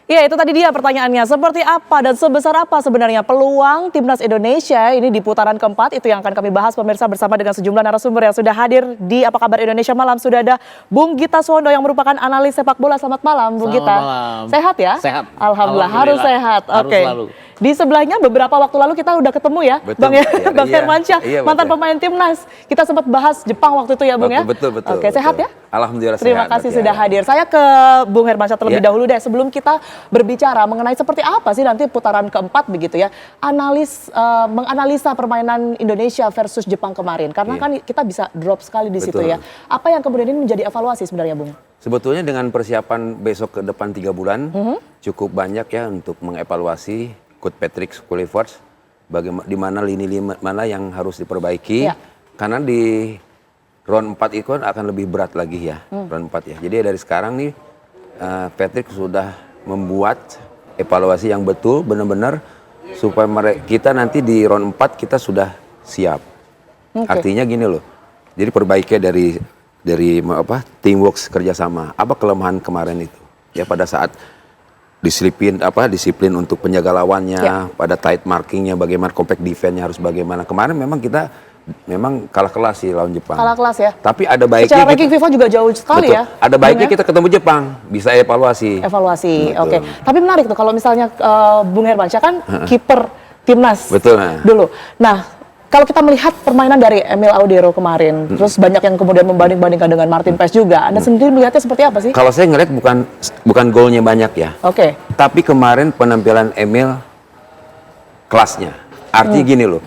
Iya, itu tadi dia pertanyaannya. Seperti apa dan sebesar apa sebenarnya peluang Timnas Indonesia ini di putaran keempat? Itu yang akan kami bahas pemirsa bersama dengan sejumlah narasumber yang sudah hadir di Apa Kabar Indonesia Malam. Sudah ada Bung Gita Suwondo yang merupakan analis sepak bola. Selamat malam, Bung Gita. Malam. Sehat ya? Sehat. Alhamdulillah, harus sehat. Harus Oke. selalu. Di sebelahnya beberapa waktu lalu kita udah ketemu ya, Betul, Bang ya, iya, Bang iya, Hermansyah, iya, mantan betul. pemain Timnas. Kita sempat bahas Jepang waktu itu ya, Bung ya? Betul. Oke, sehat ya? Alhamdulillah Terima sehat. kasih Mbak sudah Tiara. hadir. Saya ke Bung Hermansyah terlebih Ya. dahulu deh. Sebelum kita berbicara mengenai seperti apa sih nanti putaran keempat begitu ya. Menganalisa permainan Indonesia versus Jepang kemarin. Karena Iya. kan kita bisa drop sekali di situ Betul. ya. Apa yang kemudian ini menjadi evaluasi sebenarnya, Bung? Sebetulnya dengan persiapan besok ke depan 3 bulan, cukup banyak ya untuk mengevaluasi Coach Patrick Kluivert, di mana lini mana yang harus diperbaiki. Ya. Karena di round 4 itu akan lebih berat lagi ya, round 4 ya. Jadi dari sekarang nih Patrick sudah membuat evaluasi yang betul benar-benar supaya kita nanti di round 4 kita sudah siap. Oke. Artinya gini loh. Jadi perbaiki dari teamwork kerjasama. Apa kelemahan kemarin itu? Ya pada saat disiplin untuk penjaga lawannya, Ya. pada tight markingnya, bagaimana compact defense-nya harus bagaimana. Kemarin memang kita memang kalah kelas sih lawan Jepang. Kalah kelas ya. Tapi ada baiknya Secara ranking FIFA juga jauh sekali betul, ya. ada baiknya Bung ya? kita ketemu Jepang, bisa evaluasi. Evaluasi, Betul. oke. Tapi menarik tuh kalau misalnya Bung Hermansyah kan kiper Timnas Betul, nah. dulu. Nah, kalau kita melihat permainan dari Emil Audero kemarin, terus banyak yang kemudian membanding-bandingkan dengan Martin Paes juga. Anda sendiri melihatnya seperti apa sih? Kalau saya ngeliat bukan golnya banyak ya. Oke. Tapi kemarin penampilan Emil kelasnya. Artinya gini loh.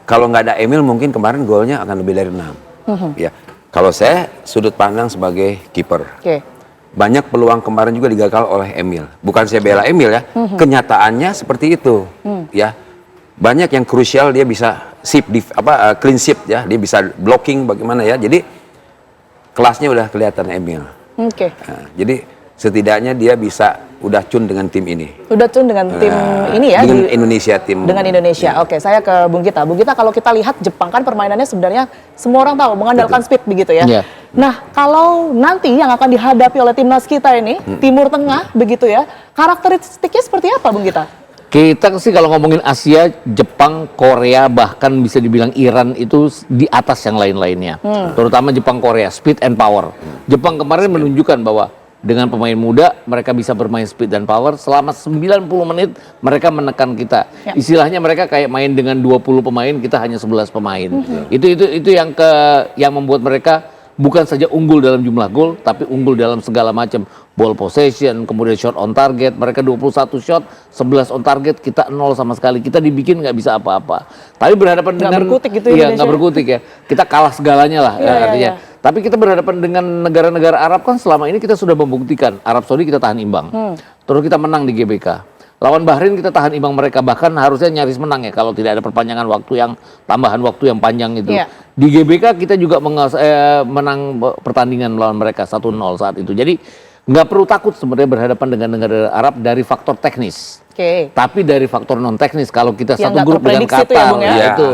Kalau nggak ada Emil mungkin kemarin golnya akan lebih dari 6. Ya. Kalau saya sudut pandang sebagai kiper. Oke. Banyak peluang kemarin juga digagal oleh Emil. Bukan saya bela Emil ya. Kenyataannya seperti itu. Ya. Banyak yang krusial dia bisa clean sheet ya. Dia bisa blocking bagaimana ya. Jadi kelasnya udah kelihatan Emil. Oke. Nah, jadi setidaknya dia bisa udah tune dengan tim ini. Udah tuh dengan tim ini ya Dengan di- Indonesia tim. dengan Indonesia. Ya. Oke, saya ke Bung Gita. Bung Gita, kalau kita lihat Jepang kan permainannya sebenarnya semua orang tahu mengandalkan speed begitu ya. Iya. Nah, kalau nanti yang akan dihadapi oleh timnas kita ini Timur Tengah begitu ya, karakteristiknya seperti apa, Bung Gita? Kita sih kalau ngomongin Asia, Jepang, Korea, bahkan bisa dibilang Iran itu di atas yang lain-lainnya. Terutama Jepang, Korea, speed and power. Jepang kemarin menunjukkan bahwa dengan pemain muda mereka bisa bermain speed dan power. Selama 90 menit mereka menekan kita. Ya. Istilahnya mereka kayak main dengan 20 pemain, kita hanya 11 pemain. Itu yang membuat mereka bukan saja unggul dalam jumlah gol, tapi unggul dalam segala macam ball possession, kemudian shot on target. Mereka 21 shot, 11 on target, kita 0 sama sekali. Kita dibikin nggak bisa apa-apa. Tapi berhadapan Nggak dengan berkutik gitu iya, Indonesia. nggak berkutik ya. Kita kalah segalanya lah Iya, artinya. iya. Tapi kita berhadapan dengan negara-negara Arab kan selama ini kita sudah membuktikan. Arab Saudi kita tahan imbang. Terus kita menang di GBK. Lawan Bahrain kita tahan imbang mereka, bahkan harusnya nyaris menang ya kalau tidak ada perpanjangan waktu tambahan waktu yang panjang itu. Iya. Di GBK kita juga menang pertandingan melawan mereka 1-0 saat itu. Jadi nggak perlu takut sebenarnya berhadapan dengan negara Arab dari faktor teknis. Oke. Tapi dari faktor non teknis kalau kita Yang satu nggak grup dengan terprediksi itu ya, Qatar Bung ya? ya, Iya. itu.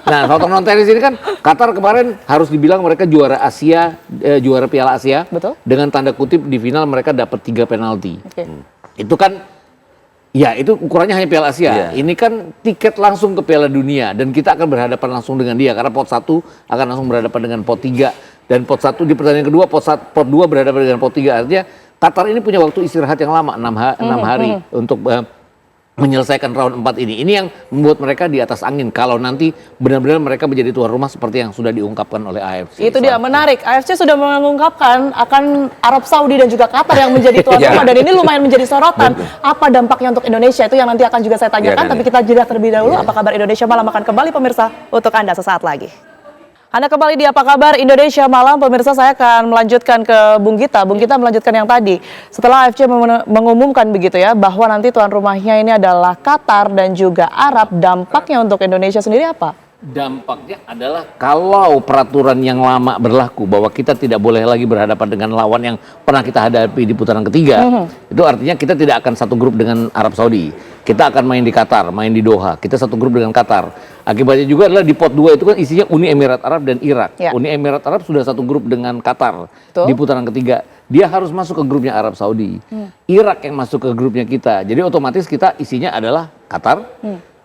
Nah, faktor non teknis ini kan Qatar kemarin harus dibilang mereka juara Asia, juara Piala Asia. Betul. Dengan tanda kutip di final mereka dapat 3 penalti. Oke. Itu kan ya itu ukurannya hanya Piala Asia. Iya. Ini kan tiket langsung ke Piala Dunia dan kita akan berhadapan langsung dengan dia karena pot 1 akan langsung berhadapan dengan pot 3 dan pot 1 di pertandingan kedua, pot 2 berhadapan dengan pot 3. Artinya Qatar ini punya waktu istirahat yang lama 6 hari untuk menyelesaikan round 4 ini. Ini yang membuat mereka di atas angin kalau nanti benar-benar mereka menjadi tuan rumah seperti yang sudah diungkapkan oleh AFC. Itu dia menarik. AFC sudah mengungkapkan akan Arab Saudi dan juga Qatar yang menjadi tuan Ya. rumah dan ini lumayan menjadi sorotan. Apa dampaknya untuk Indonesia itu yang nanti akan juga saya tanyakan. Ya, kan, Tapi ya. kita jeda terlebih dahulu. Ya. Apa kabar Indonesia Malam akan kembali pemirsa untuk Anda sesaat lagi. Anda kembali di Apa Kabar Indonesia Malam, pemirsa. Saya akan melanjutkan ke Bung Gita. Bung Gita melanjutkan yang tadi. Setelah AFC mengumumkan begitu ya, bahwa nanti tuan rumahnya ini adalah Qatar dan juga Arab, dampaknya untuk Indonesia sendiri apa? Dampaknya adalah kalau peraturan yang lama berlaku bahwa kita tidak boleh lagi berhadapan dengan lawan yang pernah kita hadapi di putaran ketiga, itu artinya kita tidak akan satu grup dengan Arab Saudi. Kita akan main di Qatar, main di Doha. Kita satu grup dengan Qatar. Akibatnya juga adalah di pot 2 itu kan isinya Uni Emirat Arab dan Irak. Ya. Uni Emirat Arab sudah satu grup dengan Qatar. Betul. Di putaran ketiga. Dia harus masuk ke grupnya Arab Saudi. Irak yang masuk ke grupnya kita. Jadi otomatis kita isinya adalah Qatar,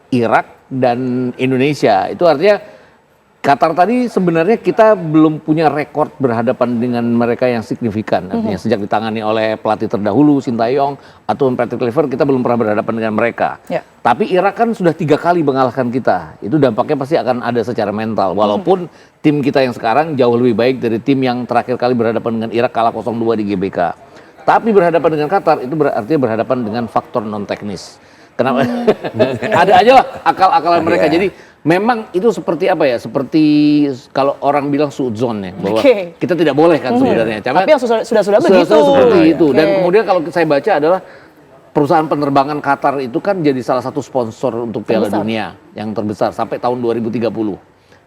Irak, dan Indonesia. Itu artinya Qatar tadi sebenarnya kita belum punya rekor berhadapan dengan mereka yang signifikan. Artinya sejak ditangani oleh pelatih terdahulu Sintayong atau Patrick Kluivert, kita belum pernah berhadapan dengan mereka. Ya. Tapi Irak kan sudah 3 kali mengalahkan kita. Itu dampaknya pasti akan ada secara mental. Walaupun tim kita yang sekarang jauh lebih baik dari tim yang terakhir kali berhadapan dengan Irak kalah 0-2 di GBK. Tapi berhadapan dengan Qatar itu berarti berhadapan dengan faktor non teknis. Kenapa? Ada aja lah akal-akalan mereka. Jadi memang itu seperti apa ya? Seperti kalau orang bilang suudzon ya, bahwa kita tidak boleh kan sebenarnya. Tapi yang sudah begitu. Seperti itu. Dan kemudian kalau saya baca adalah perusahaan penerbangan Qatar itu kan jadi salah satu sponsor untuk Piala Dunia yang terbesar sampai tahun 2030.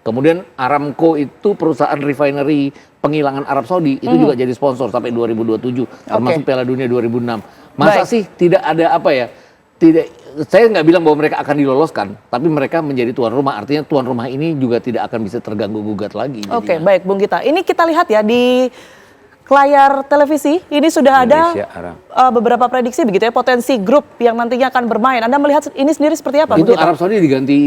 Kemudian Aramco itu perusahaan refinery penghilangan Arab Saudi itu juga jadi sponsor sampai 2027 termasuk Piala Dunia 2006. Masa sih tidak ada apa ya? Tidak, saya nggak bilang bahwa mereka akan diloloskan, tapi mereka menjadi tuan rumah. Artinya tuan rumah ini juga tidak akan bisa terganggu gugat lagi. Oke, baik Bung Gita. Ini kita lihat ya di layar televisi, ini sudah ada beberapa prediksi begitu ya, potensi grup yang nantinya akan bermain. Anda melihat ini sendiri seperti apa? Itu Bung Gita? Arab Saudi diganti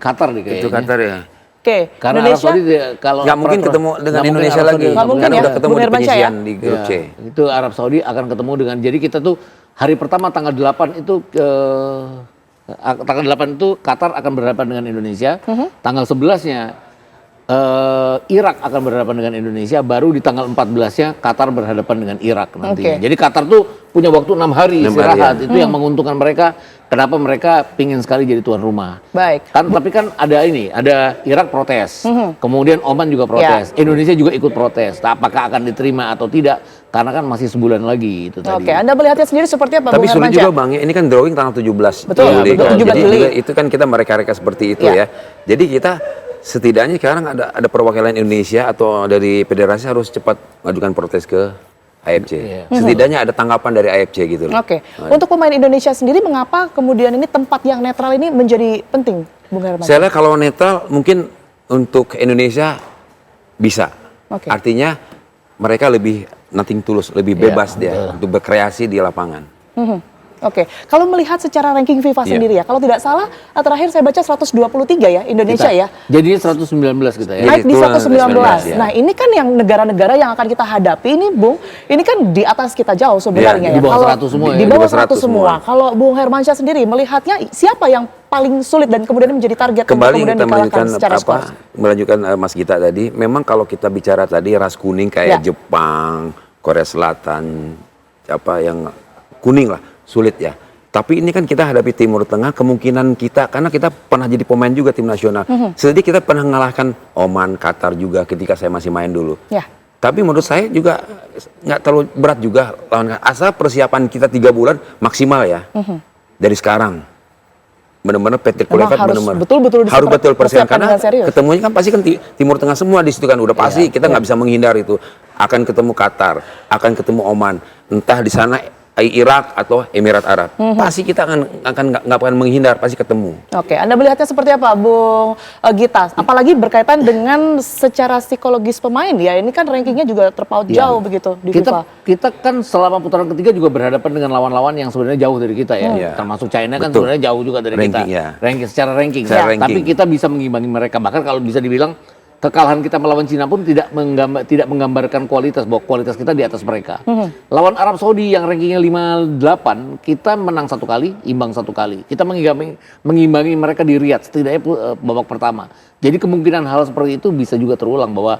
Qatar nih kayaknya. Itu Qatar ya. Oke, Karena Indonesia Arab Saudi kalau Nggak mungkin ketemu dengan Indonesia lagi. Nggak mungkin Karena ya, udah ketemu Bung di Hermansyah penyisian ya? di grup C. Itu Arab Saudi akan ketemu dengan, jadi kita tuh hari pertama tanggal 8 itu tanggal 8 itu Qatar akan berhadapan dengan Indonesia. Tanggal 11-nya Irak akan berhadapan dengan Indonesia, baru di tanggal 14-nya Qatar berhadapan dengan Irak nantinya. Jadi Qatar tuh punya waktu 6 hari istirahat. Itu yang menguntungkan mereka. Kenapa mereka pingin sekali jadi tuan rumah. Baik. Kan, tapi kan ada Irak protes. Kemudian Oman juga protes. Indonesia juga ikut protes. Nah, apakah akan diterima atau tidak? Karena kan masih sebulan lagi itu tadi. Oke, Anda melihatnya sendiri seperti apa, Tapi Bung sulit Hermansyah? juga Bang, ini kan drawing tanggal 17 Betul, Juli. betul, 17 Jadi Juli. juga itu kan kita mereka-reka seperti itu ya. Jadi kita setidaknya sekarang ada perwakilan Indonesia atau dari federasi harus cepat mengajukan protes ke AFC. Setidaknya ada tanggapan dari AFC gitu loh. Oke, untuk pemain Indonesia sendiri mengapa kemudian ini tempat yang netral ini menjadi penting, Bung Hermansyah? Saya lihat kalau netral mungkin untuk Indonesia bisa. Oke. Artinya mereka lebih nothing tulus, lebih bebas dia untuk berkreasi di lapangan. Oke, kalau melihat secara ranking FIFA sendiri ya, kalau tidak salah terakhir saya baca 123 ya Indonesia ya. Jadinya 119 kita ya. Naik di Itu 119. 119, ya. Nah, ini kan yang negara-negara yang akan kita hadapi ini, Bung, ini kan di atas kita jauh sebenarnya Di ya. bawah Kalau 100 semua ya. Di bawah Di bawah 100 100 semua. semua. Kalau Bung Hermansyah sendiri melihatnya siapa yang paling sulit dan kemudian menjadi target untuk Kembali kemudian kita dikalahkan secara skor? melanjutkan Mas Gita tadi, memang kalau kita bicara tadi ras kuning kayak Jepang, Korea Selatan, apa yang kuning lah, sulit ya. Tapi ini kan kita hadapi Timur Tengah, kemungkinan kita, karena kita pernah jadi pemain juga tim nasional. Sedikit kita pernah mengalahkan Oman, Qatar juga ketika saya masih main dulu. Ya. Tapi menurut saya juga nggak terlalu berat juga lawan, asal persiapan kita 3 bulan maksimal ya. Dari sekarang. Benar-benar Patrick Kluivert harus benar-benar betul-betul harus betul persiapan persiapkan karena dengan serius. ketemunya kan pasti kan Timur Tengah semua di situ kan udah pasti kita nggak bisa menghindar itu. Akan ketemu Qatar, akan ketemu Oman, entah di sana Irak atau Emirat Arab. Pasti kita nggak akan menghindar, pasti ketemu. Oke, Anda melihatnya seperti apa, Bung Gita? Apalagi berkaitan dengan secara psikologis pemain ya, ini kan rankingnya juga terpaut jauh begitu di FIFA. Kita kan selama putaran ketiga juga berhadapan dengan lawan-lawan yang sebenarnya jauh dari kita ya. Termasuk China kan sebenarnya jauh juga dari Ranking, kita. ya. Secara ranking. Secara ranking. Tapi kita bisa mengimbangi mereka. Bahkan kalau bisa dibilang kekalahan kita melawan Cina pun tidak menggambarkan kualitas, bahwa kualitas kita di atas mereka. Lawan Arab Saudi yang rankingnya 58, kita menang 1 kali, imbang 1 kali. Kita mengimbangi mereka di Riyadh, setidaknya babak pertama. Jadi kemungkinan hal seperti itu bisa juga terulang, bahwa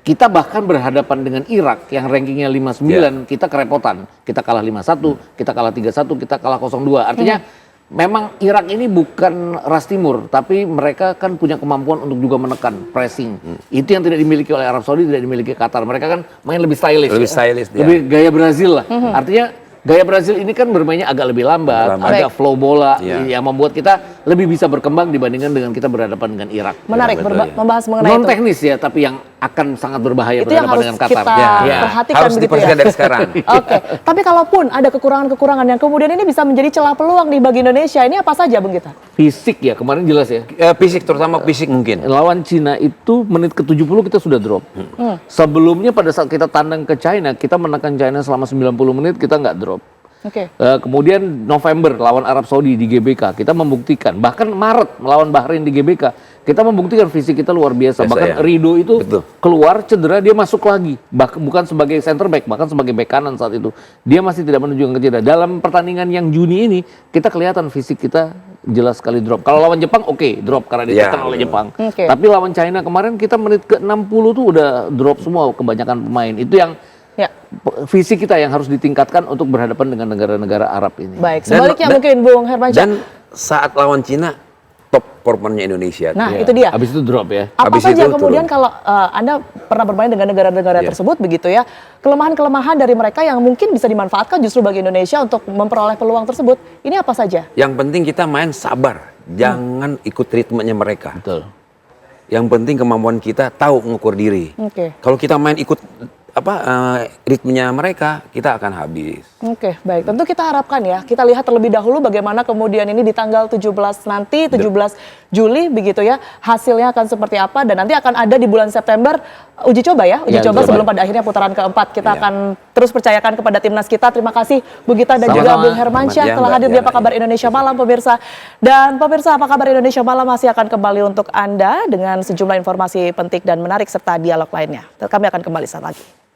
kita bahkan berhadapan dengan Irak yang rankingnya 59, kita kerepotan. Kita kalah 5-1, kita kalah 3-1, kita kalah 0-2. Artinya memang Irak ini bukan ras timur, tapi mereka kan punya kemampuan untuk juga menekan pressing. Itu yang tidak dimiliki oleh Arab Saudi, tidak dimiliki Qatar. Mereka kan main lebih stylish. Lebih stylish dia. Lebih gaya Brazil lah. Artinya gaya Brazil ini kan bermainnya agak lebih lambat, Lambat. agak flow bola, Iya. yang membuat kita lebih bisa berkembang dibandingkan dengan kita berhadapan dengan Irak. Menarik betul, ya. membahas mengenai Non itu. teknis ya, tapi yang akan sangat berbahaya Itu yang berhadapan harus dengan Qatar. kita Ya. perhatikan Harus begitu ya. diperhatikan dari sekarang. Oke, tapi kalaupun ada kekurangan-kekurangan yang kemudian ini bisa menjadi celah peluang nih bagi Indonesia, ini apa saja Bung Gita? Fisik ya, kemarin jelas ya. Fisik, terutama fisik mungkin. Lawan Cina itu menit ke-70 kita sudah drop. Sebelumnya pada saat kita tandang ke China, kita menekan China selama 90 menit kita nggak drop. Oke. Kemudian November lawan Arab Saudi di GBK kita membuktikan, bahkan Maret melawan Bahrain di GBK kita membuktikan fisik kita luar biasa. Biasa, Bahkan ya. Rido itu Betul. keluar cedera dia masuk lagi, bukan sebagai center back, bahkan sebagai back kanan saat itu dia masih tidak menunjukkan cedera. Dalam pertandingan yang Juni ini kita kelihatan fisik kita jelas sekali drop. Kalau lawan Jepang oke, drop karena Ya, ditekan oleh betul. Jepang. Oke. Tapi lawan China kemarin kita menit ke 60 tuh udah drop semua kebanyakan pemain. Itu yang Ya, fisik kita yang harus ditingkatkan untuk berhadapan dengan negara-negara Arab ini. baik. Dan- Sebaliknya dan- mungkin Bung Hermansyah. Dan saat lawan Cina, top performanya Indonesia. Nah, Ya. itu dia. Habis itu drop ya. Apa Habis saja itu kemudian turun. kalau Anda pernah bermain dengan negara-negara Iya. tersebut begitu ya, kelemahan-kelemahan dari mereka yang mungkin bisa dimanfaatkan justru bagi Indonesia untuk memperoleh peluang tersebut, ini apa saja? Yang penting kita main sabar, jangan ikut ritmenya mereka. Betul. Yang penting kemampuan kita tahu mengukur diri. Oke. Kalau kita main ikut ritmenya mereka, kita akan habis. Oke, baik. Tentu kita harapkan ya, kita lihat terlebih dahulu bagaimana kemudian ini di tanggal 17 nanti, 17 Juli begitu ya, hasilnya akan seperti apa dan nanti akan ada di bulan September uji coba ya, uji Ya, coba uji coba. sebelum pada akhirnya putaran keempat. Kita Ya. akan terus percayakan kepada timnas kita. Terima kasih Bu Gita dan juga Sama-sama. Bung Hermansyah Selamat telah siang, hadir di Mbak Apa Kabar Diana. Indonesia Malam pemirsa. Dan pemirsa Apa Kabar Indonesia Malam masih akan kembali untuk Anda dengan sejumlah informasi penting dan menarik serta dialog lainnya. Kami akan kembali saat lagi.